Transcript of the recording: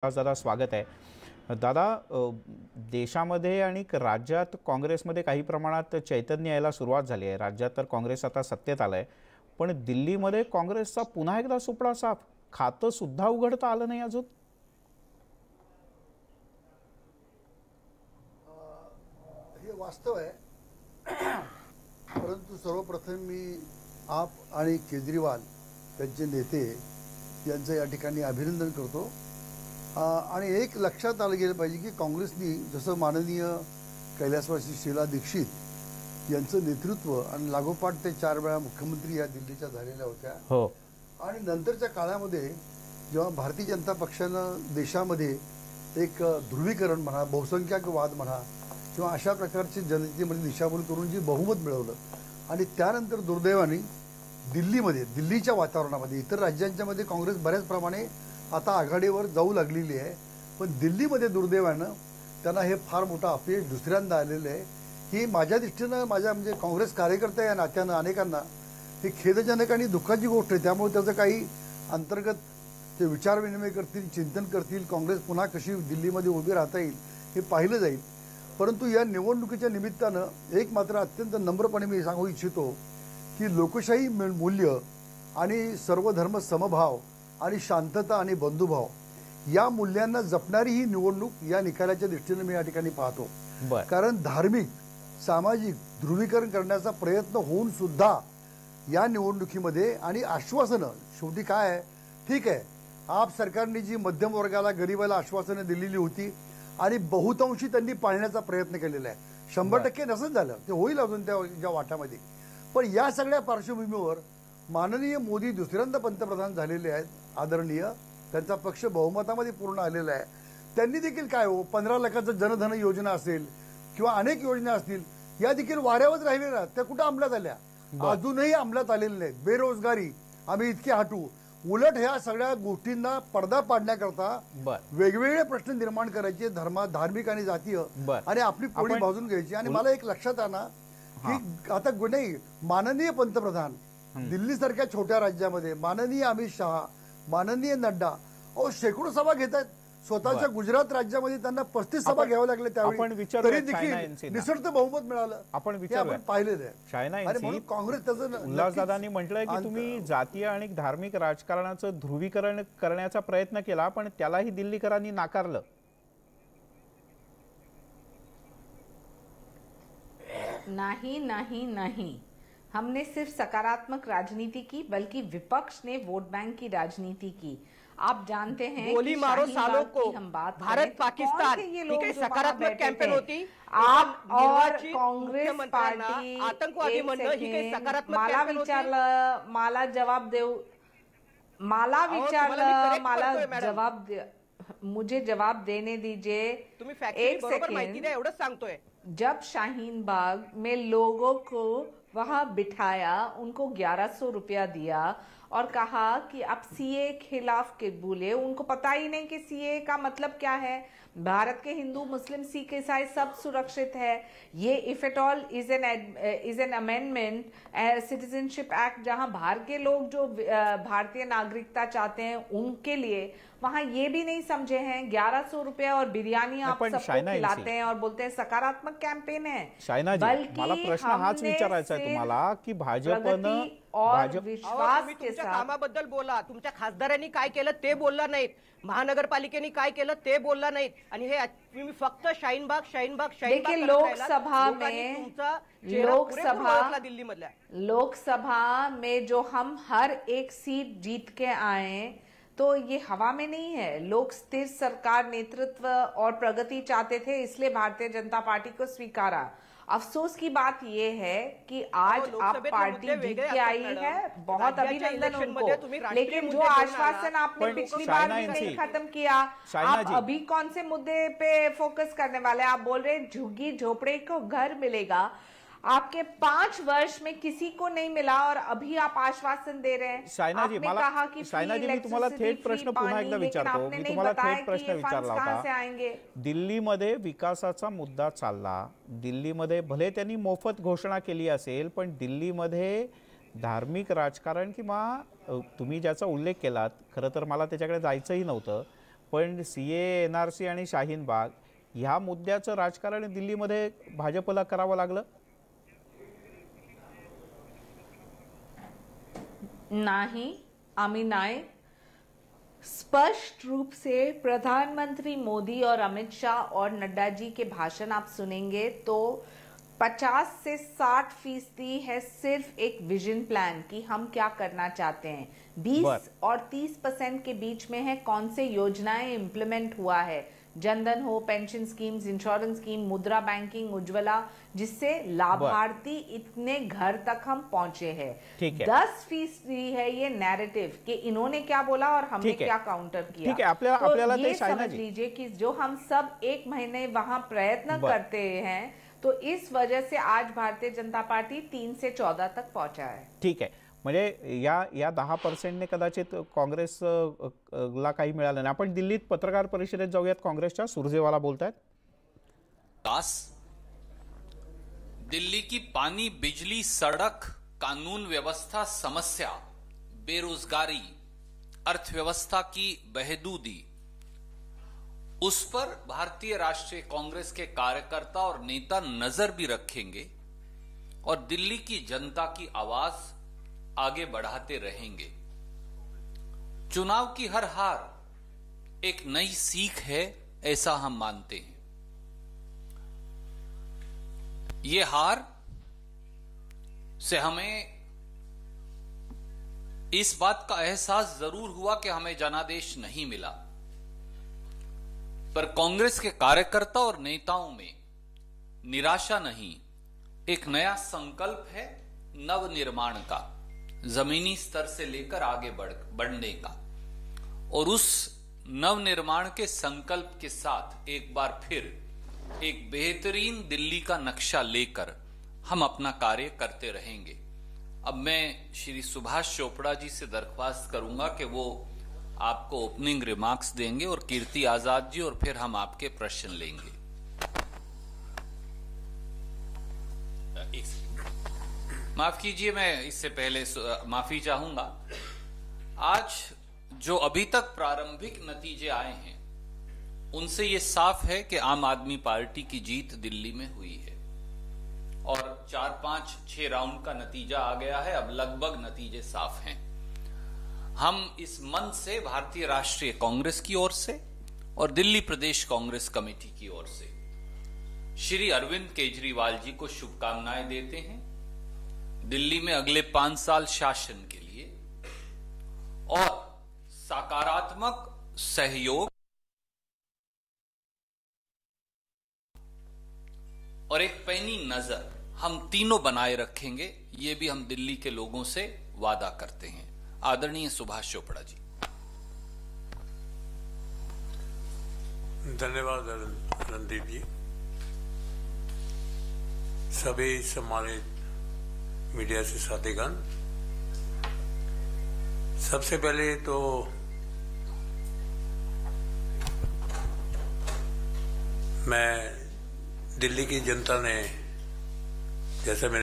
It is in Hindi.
आज दादा स्वागत आहे दादा। देशामध्ये आणि राज्यात काँग्रेसमध्ये काही प्रमाणात चैतन्य यायला सुरुवात झाली आहे। राज्यात तर काँग्रेस आता सत्तेत आलंय, पण दिल्लीमध्ये काँग्रेसचा पुन्हा एकदा सुपडा साफ, खातं सुद्धा उघडता आलं नाही अजून। हे वास्तव आहे, परंतु सर्वप्रथम मी आप आणि केजरीवाल त्यांचे नेते यांचं या ठिकाणी अभिनंदन करतो। आणि एक लक्षात आलं गेलं पाहिजे की काँग्रेसनी जसं माननीय कैलासवासी शीला दीक्षित यांचं नेतृत्व आणि लागोपाठ ते 4 वेळा मुख्यमंत्री या दिल्लीच्या झालेल्या होत्या हो, आणि नंतरच्या काळामध्ये जेव्हा भारतीय जनता पक्षानं देशामध्ये एक ध्रुवीकरण म्हणा, बहुसंख्याकवाद म्हणा किंवा अशा प्रकारची जनतेमध्ये दिशाभूल करून जी बहुमत मिळवलं, आणि त्यानंतर दुर्दैवाने दिल्लीच्या वातावरणामध्ये इतर राज्यांच्यामध्ये काँग्रेस बऱ्याच प्रमाणे आता आघाडीवर जाऊ लागलेली आहे, पण दिल्लीमध्ये दुर्दैवानं त्यांना हे फार मोठं अपयश दुसऱ्यांदा आलेलं आहे। ही माझ्या दृष्टीनं, माझ्या म्हणजे काँग्रेस कार्यकर्ता या नात्यानं अनेकांना ही खेदजनक आणि दुःखाची गोष्ट आहे। त्यामुळे त्याचं काही अंतर्गत ते विचारविनिमय करतील, चिंतन करतील, काँग्रेस पुन्हा कशी दिल्लीमध्ये उभी राहता येईल हे पाहिलं जाईल। परंतु या निवडणुकीच्या निमित्तानं एक मात्र अत्यंत नम्रपणे मी सांगू इच्छितो की लोकशाही मूल्य आणि सर्वधर्म समभाव आणि शांतता आणि बंधुभाव या मूल्यांना जपणारी ही निवडणूक या निकालाच्या दृष्टीने मी या ठिकाणी पाहतो। कारण धार्मिक सामाजिक ध्रुवीकरण करण्याचा प्रयत्न होऊन सुद्धा या निवडणुकीमध्ये आणि आश्वासनं शेवटी काय आहे, ठीक आहे, आप सरकारने जी मध्यम वर्गाला गरीबाला आश्वासनं दिलेली होती आणि बहुतांशी त्यांनी पाळण्याचा प्रयत्न केलेला आहे। 100% नसंच झालं, ते होईल अजून त्या वाटामध्ये। पण या सगळ्या पार्श्वभूमीवर माननीय मोदी दुसऱ्यांदा पंतप्रधान झालेले आहेत, आदरणीय, त्यांचा पक्ष बहुमतामध्ये पूर्ण आलेला आहे। त्यांनी देखील काय हो 15 लाखाचं जनधन योजना असेल किंवा अनेक योजना असतील, या देखील वाऱ्यावर राहिलेल्या, त्या कुठं अंमलात आल्या? अजूनही अंमलात आलेल्या नाहीत। बेरोजगारी आम्ही इतके हटू, उलट ह्या सगळ्या गोष्टींना पडदा पाडण्याकरता वेगवेगळे प्रश्न निर्माण करायचे, धार्मिक आणि जातीय, आणि आपली पोळी भाजून घ्यायची। आणि मला एक लक्षात आला की आता नाही, माननीय पंतप्रधान दिल्लीसारख्या छोट्या राज्यामध्ये माननीय अमित शहा, माननीय नड्डा शेकडो सभा घेत आहेत। स्वतःच्या गुजरात राज्यामध्ये त्यांना 35 सभा घ्याव्या लागल्या, त्यावेळी तरी देखील निसर्ग बहुमत मिळालं। आपण पाहिलेलं आहे। काँग्रेस त्याचं उल्हासदादांनी म्हटलंय की तुम्ही जातीय आणि धार्मिक राजकारणाचं ध्रुवीकरण करण्याचा प्रयत्न केला, पण त्यालाही दिल्लीकरांनी नाकारलं। नहीं नहीं नहीं, हमने सिर्फ सकारात्मक राजनीति की, बल्कि विपक्ष ने वोट बैंक की राजनीति की। आप जानते हैं गोली मारो सालों को, हम बात भारत पाकिस्तान ये लोग सकारात्मक कैंपेन होती। आप और काँग्रेस पार्टी आतंकवादी मंडळ ही काही सकारात्मक मला विचारलं, मला जवाब देऊ, मला विचारलं, मला जवाब दे, मुझे जवाब देने दीजिए। तुम्ही फॅक्ट बरोबर माहिती द्या एवढंच सांगतोय। जब शाहीन बाग में लोगों को वहां बिठाया, उनको 1100 रुपया दिया और कहा कि आप सीए खिलाफ के बोले, उनको पता ही नहीं कि सीए का मतलब क्या है। भारत के हिंदू मुस्लिम सिख ईसाई सब सुरक्षित है। ये if at all is an amendment citizenship act, जहां बाहर के लोग जो भारतीय नागरिकता चाहते हैं उनके लिए, वहां ये भी नहीं समझे हैं। 1100 रुपया और बिरयानी आप सबको खिलाते हैं और बोलते हैं सकारात्मक कैंपेन है। शायना जी, मला प्रश्न हाच विचारायचा आहे तुम्हाला की भाजपनं और विश्वास के साथ कामाबद्दल बोला, तुमच्या खासदारांनी काय केलं ते बोलला नाहीत, महानगरपालिकेने काय केलं ते बोलला नाहीत, आणि हे तुम्ही फक्त शाहीनबाग देखिए लोकसभा में जो हम हर एक सीट जीत के आए, तो ये हवा में नहीं है। लोग स्थिर सरकार, नेतृत्व और प्रगति चाहते थे, इसलिए भारतीय जनता पार्टी को स्वीकारा। अफसोस की बात ये है कि आज आप पार्टी जीत के आई है, बहुत अभिनंदन उनको, लेकिन जो आश्वासन आपने पिछली बार भी नहीं खत्म किया, आप अभी कौन से मुद्दे पे फोकस करने वाले? आप बोल रहे झुग्गी झोपड़े को घर मिलेगा, आपके 5 वर्ष में किसी को नहीं मिला और अभी आप आश्वासन दे रहे हैं। शायना जी, मला शायना जी, मी तुम्हाला थेट प्रश्न पुन्हा एकदा विचारतो। मी तुम्हाला थेट प्रश्न विचारला होता। दिल्लीमध्ये विकासाचा मुद्दा चालला, दिल्लीमध्ये भले त्यांनी मोफत घोषणा केली असेल, पण दिल्लीमध्ये धार्मिक राजकारण किंवा तुम्ही ज्याचा उल्लेख केलात, खरं तर मला त्याच्याकडे जायचंही नव्हतं, पण CAA, NRC आणि शाहीन बाग ह्या मुद्द्याचं राजकारण दिल्लीमध्ये भाजपला करावं लागलं? नहीं, आमी नायक, स्पष्ट रूप से प्रधानमंत्री मोदी और अमित शाह और नड्डा जी के भाषण आप सुनेंगे तो 50 से 60% है सिर्फ एक विजन प्लान कि हम क्या करना चाहते हैं। 20 और 30% के बीच में है कौन से योजनाएं इम्प्लीमेंट हुआ है, जनधन हो, पेंशन स्कीम्स, इंश्योरेंस स्कीम, मुद्रा बैंकिंग, उज्ज्वला, जिससे लाभार्थी इतने घर तक हम पहुंचे हैं। 10% है ये नैरेटिव कि इन्होंने क्या बोला और हमने क्या काउंटर किया। ठीक है, आपल्याला ये समझ लीजिए कि जो हम सब एक महीने वहां प्रयत्न करते हैं, तो इस वजह से आज भारतीय जनता पार्टी 3 से 14 तक पहुंचा है। ठीक आहे, म्हणजे या 10%ने कदाचित काँग्रेसला काही मिळालं नाही। आपण दिल्लीत पत्रकार परिषदेत जाऊयात, काँग्रेसच्या सुरजेवाला बोलतायत। दिल्ली की पानी, बिजली, सड़क, कानून व्यवस्था समस्या, बेरोजगारी, अर्थव्यवस्था की बहबूदी, उस पर भारतीय राष्ट्रीय कांग्रेस के कार्यकर्ता और नेता नजर भी रखेंगे और दिल्ली की जनता की आवाज आगे बढ़ाते रहेंगे। चुनाव की हर हार एक नई सीख है, ऐसा हम मानते हैं। ये हार से हमें इस बात का एहसास जरूर हुआ कि हमें जनादेश नहीं मिला, पर कांग्रेस के कार्यकर्ता और नेताओं में निराशा नहीं, एक नया संकल्प है नवनिर्माण का, जमीनी स्तर से लेकर आगे बढ़ने का। और उस नवनिर्माण के संकल्प के साथ एक बार फिर एक बेहतरीन दिल्ली का नक्शा लेकर हम अपना कार्य करते रहेंगे। अब मैं श्री सुभाष चोपड़ा जी से दरख्वास्त करूंगा कि वो आपको ओपनिंग रिमार्क्स देंगे और कीर्ति आजाद जी, और फिर हम आपके प्रश्न लेंगे। माफ कीजिए, मैं इससे पहले माफी चाहूंगा। आज जो अभी तक प्रारंभिक नतीजे आए हैं उनसे ये साफ है कि आम आदमी पार्टी की जीत दिल्ली में हुई है और 4, 5, 6 राउंड का नतीजा आ गया है। अब लगभग नतीजे साफ हैं। हम इस मंच से भारतीय राष्ट्रीय कांग्रेस की ओर से और दिल्ली प्रदेश कांग्रेस कमेटी की ओर से श्री अरविंद केजरीवाल जी को शुभकामनाएं देते हैं दिल्ली में अगले 5 साल शासन के लिए और सकारात्मक सहयोग और एक पैनी नजर हम तीनों बनाए रखेंगे, ये भी हम दिल्ली के लोगों से वादा करते हैं। आदरणीय सुभाष चोपड़ा जी। धन्यवाद रणदीप जी। सभी सम्मानित मीडिया से साथीगण, सबसे पहले तो मैं दिल्ली की जनता ने, जैसे मैंने